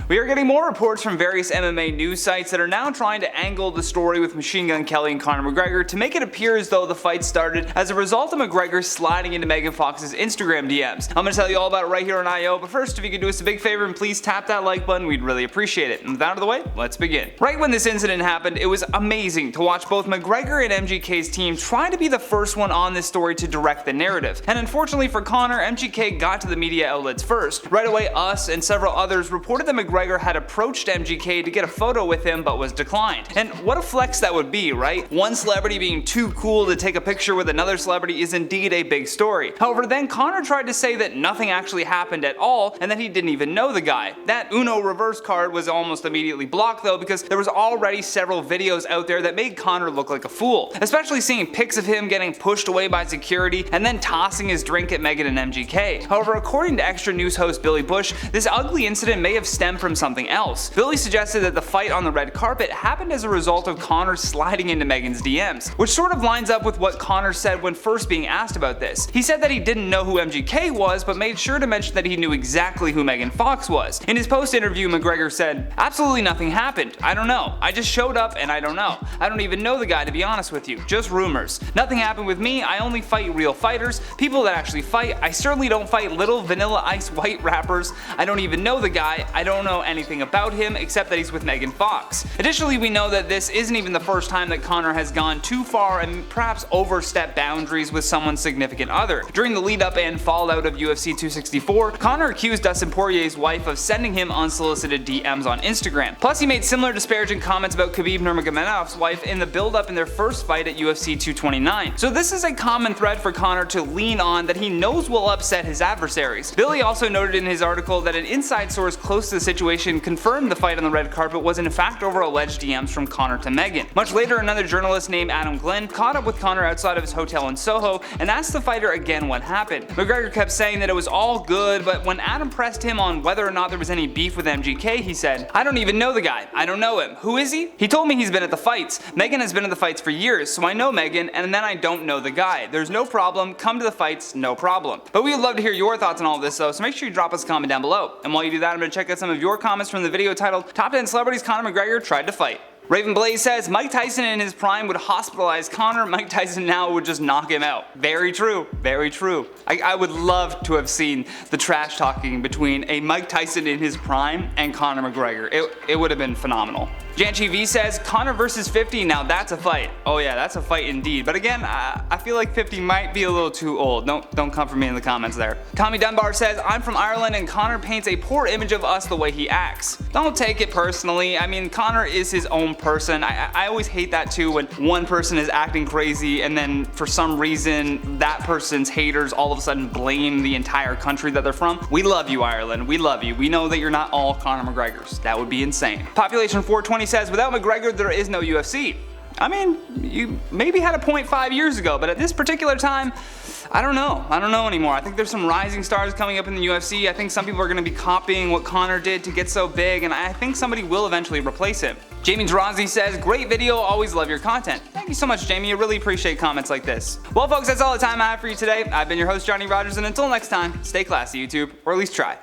We are getting more reports from various MMA news sites that are now trying to angle the story with Machine Gun Kelly and Conor McGregor to make it appear as though the fight started as a result of McGregor sliding into Megan Fox's Instagram DMs. I'm going to tell you all about it right here on IO, but first, if you could do us a big favor and please tap that like button, we'd really appreciate it. And with that out of the way, let's begin. Right when this incident happened, it was amazing to watch both McGregor and MGK's team try to be the first one on this story to direct the narrative. And unfortunately for Conor, MGK got to the media outlets first. Right away, us and several others reported that McGregor had approached MGK to get a photo with him but was declined. And what a flex that would be, right? One celebrity being too cool to take a picture with another celebrity is indeed a big story. However, then Conor tried to say that nothing actually happened at all and that he didn't even know the guy. That Uno reverse card was almost immediately blocked though, because there was already several videos out there that made Conor look like a fool, especially seeing pics of him getting pushed away by security and then tossing his drink at Megan and MGK. However, according to Extra News host Billy Bush, this ugly incident may have stemmed from something else. Billy suggested that the fight on the red carpet happened as a result of Conor sliding into Megan's DMs, which sort of lines up with what Conor said when first being asked about this. He said that he didn't know who MGK was, but made sure to mention that he knew exactly who Megan Fox was. In his post-interview, McGregor said, "Absolutely nothing happened. I don't know. I just showed up and I don't know. I don't even know the guy, to be honest with you. Just rumors. Nothing happened with me. I only fight real fighters, people that actually fight. I certainly don't fight little vanilla ice white rappers. I don't even know the guy. I don't know anything about him except that he's with Megan Fox." Additionally, we know that this isn't even the first time that Conor has gone too far and perhaps overstepped boundaries with someone's significant other. During the lead up and fallout of UFC 264, Conor accused Dustin Poirier's wife of sending him unsolicited DMs on Instagram. Plus, he made similar disparaging comments about Khabib Nurmagomedov's wife in the build up in their first fight at UFC 229. So this is a common thread for Conor to lean on that he knows will upset his adversaries. Billy also noted in his article that an inside source close to the situation confirmed the fight on the red carpet was in fact over alleged DMs from Conor to Megan. Much later, another journalist named Adam Glenn caught up with Conor outside of his hotel in Soho and asked the fighter again what happened. McGregor kept saying that it was all good, but when Adam pressed him on whether or not there was any beef with MGK, he said, "I don't even know the guy. I don't know him. Who is he? He told me he's been at the fights. Megan has been at the fights for years, so I know Megan, and then I don't know the guy. There's no problem. Come to the fights, no problem." But we would love to hear your thoughts on all of this though, so make sure you drop us a comment down below. And while you do that, I'm going to check out some of your comments from the video titled "Top 10 Celebrities Conor McGregor Tried to Fight." Raven Blaze says, "Mike Tyson in his prime would hospitalize Conor. Mike Tyson now would just knock him out." Very true, very true. I would love to have seen the trash talking between a Mike Tyson in his prime and Conor McGregor. It would have been phenomenal. Janchi V says, "Conor versus 50, now that's a fight." Oh yeah, that's a fight indeed. But again, I feel like 50 might be a little too old. Don't come for me in the comments there. Tommy Dunbar says, "I'm from Ireland and Conor paints a poor image of us the way he acts." Don't take it personally. I mean, Conor is his own person. I always hate that too, when one person is acting crazy and then for some reason that person's haters all of a sudden blame the entire country that they're from. We love you, Ireland. We love you. We know that you're not all Conor McGregors. That would be insane. Population 420 says, "Without McGregor, there is no UFC." I mean, you maybe had a point 5 years ago, but at this particular time, I don't know. I don't know anymore. I think there's some rising stars coming up in the UFC. I think some people are going to be copying what Conor did to get so big, and I think somebody will eventually replace him. Jamie Drazzi says, "Great video, always love your content." Thank you so much, Jamie. I really appreciate comments like this. Well, folks, that's all the time I have for you today. I've been your host, Johnny Rogers, and until next time, stay classy, YouTube, or at least try.